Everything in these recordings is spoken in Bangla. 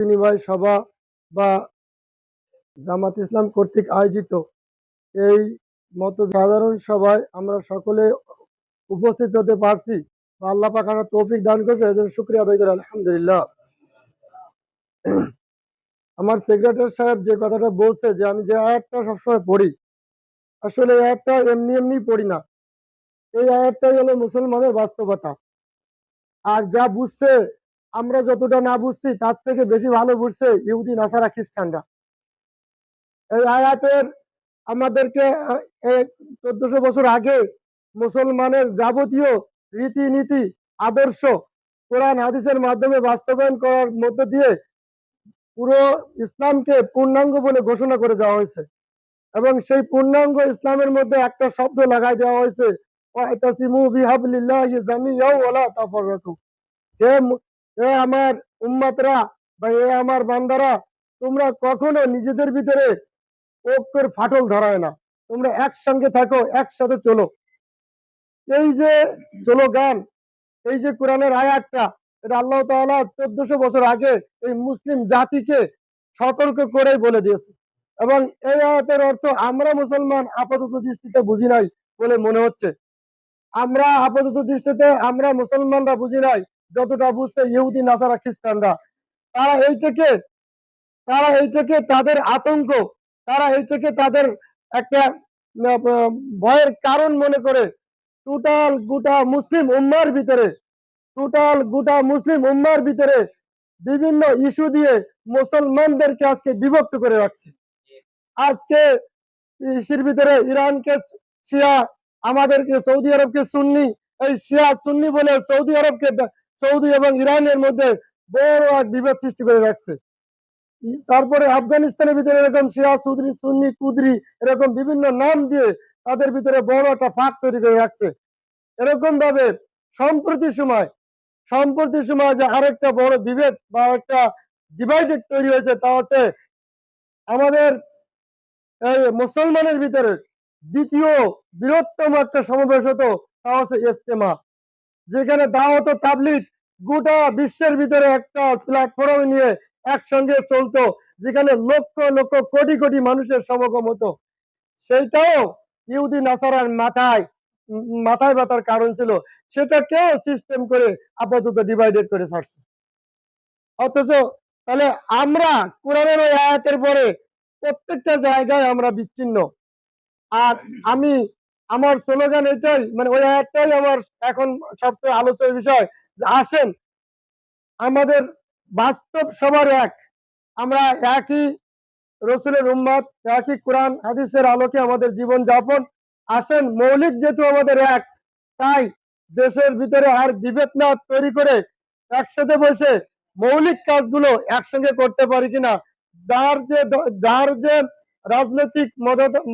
বিনিময় সভা বা জামাত ইসলাম কর্তৃক আয়োজিত এই মত সাধারণ সভায় আমরা সকলে উপস্থিত হতে পারছি। আল্লাহ পাক আমাদের তৌফিক দান করেছে, এজন্য শুকরিয়া আদায় করি আলহামদুলিল্লাহ। আমার সেক্রেটারি সাহেব যে কথাটা বলছে যে আমি যে আয়াতটা সবসময় পড়ি, আসলে এই আয়াতটা এমনি এমনি পড়ি না। এই আয়াতটাই হলো মুসলমানের বাস্তবতা। আর যা বুঝছে, আমরা যতটা না বুঝছি তার থেকে বেশি ভালো বুঝছে ইহুদি নাসারা খ্রিস্টানরা। এই আয়াতের আমাদেরকে 1400 বছর আগে মুসলমানের যাবতীয় রীতিনীতি আদর্শ কোরআন হাদিসের মাধ্যমে বাস্তবায়ন করার মধ্য দিয়ে পুরো ইসলামকে পূর্ণাঙ্গ বলে ঘোষণা করে দেওয়া হয়েছে। এবং সেই পূর্ণাঙ্গ ইসলামের মধ্যে একটা শব্দ লাগাই দেওয়া হয়েছে, ওয়াতাসিমু বিহাবলিল্লাহি জামিআন ওয়ালা তাফাররাকু। হে আমার উম্মতরা বা হে আমার বান্দারা, তোমরা কখনো নিজেদের ভিতরে ঐক্যের ফাটল ধরায় না, তোমরা একসঙ্গে থাকো, একসাথে চলো। এই যে স্লোগান, এই যে কোরআনের আয়াতটা, এটা আল্লাহ তাআলা 1400 বছর আগে এই মুসলিম জাতিকে সতর্ক করে বলে দিয়েছে। এবং এই আয়াতের অর্থ আমরা মুসলমান আপাতত দৃষ্টিতে বুঝি নাই বলে মনে হচ্ছে। আমরা আপাতত দৃষ্টিতে আমরা মুসলমানরা বুঝি নাই যতটা বুঝছে ইহুদি নাসারা খ্রিস্টানরা। তারা এই থেকে তাদের আতঙ্ক, তারা এই থেকে তাদের একটা ভয়ের কারণ মনে করে গোটা মুসলিম উম্মার ভিতরে বিভিন্ন ইস্যু দিয়ে মুসলমানদেরকে আজকে বিভক্ত করে রাখছে। আজকে ইস্যুর ভিতরে ইরানকে শিয়া, আমাদেরকে সৌদি আরবকে সুন্নি, এই শিয়া সুন্নি বলে সৌদি এবং ইরানের মধ্যে বড় এক বিভেদ সৃষ্টি করে রাখছে। তারপরে আফগানিস্তানের ভিতরে এরকম শিয়া সুন্নি কুদরি এরকম বিভিন্ন নাম দিয়ে তাদের ভিতরে বড় একটা ফাঁক তৈরি করে রাখছে। এরকম ভাবে সম্প্রতি সময় যে আরেকটা বড় বিভেদ বা একটা ডিভাইডেড তৈরি হয়েছে, তা হচ্ছে আমাদের এই মুসলমানের ভিতরে দ্বিতীয় বৃহত্তম একটা সমাবেশ হতো, তা হচ্ছে ইজতেমা, যেখানে দাওয়াত ও তাবলীগ গোটা বিশ্বের ভিতরে একটা প্ল্যাটফর্ম নিয়ে একসঙ্গে চলতো, যেখানে লক্ষ লক্ষ কোটি কোটি মানুষের সমাগম হতো। সেইটাও ইহুদি নাসারার মাথায় ব্যথার কারণ ছিল। সেটাকেও সিস্টেম করে আপাতত ডিভাইডেড করে ছাড়ছে। অথচ তাহলে আমরা কোরআনের ওই আয়াতের পরে প্রত্যেকটা জায়গায় আমরা বিচ্ছিন্ন। আর আমি আমার স্লোগান এটাই, মানে ওই আয়াতটাই আমার এখন সবচেয়ে আলোচনার বিষয়, যে আসেন আমাদের বাস্তব সবার এক, আমরা একই রসুলের উম্মত, একই কোরআন হাদিসের আলোকে আমাদের জীবন যাপন। আসেন মৌলিক যেহেতু আমাদের এক, তাই দেশের ভিতরে আর বিভেদ না তৈরি করে একসাথে বসে মৌলিক কাজগুলো একসঙ্গে করতে পারি কিনা। যার যে রাজনৈতিক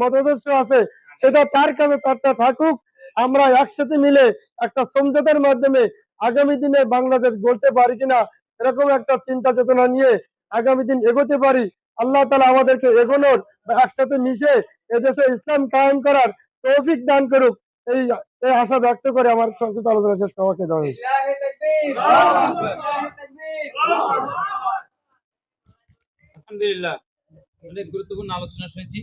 মতাদর্শ আছে সেটা তার কাছে তারটা থাকুক, আমরা একসাথে মিলে একটা সমঝোতার মাধ্যমে আগামী দিনে বাংলাদেশ গড়তে পারি কিনা, এরকম একটা চিন্তা চেতনা নিয়ে আগামী দিন এগোতে পারি। আল্লাহ তাআলা আমাদেরকে এগোনোর বা একসাথে মিশে এদেশে ইসলাম কায়েম করার তৌফিক দান করুক, এই আশা ব্যক্ত করে আমার সংক্ষিপ্ত আলোচনা শেষ করাকে দেওয়া। আলহামদুলিল্লাহ, অনেক গুরুত্বপূর্ণ আলোচনা শুনেছি।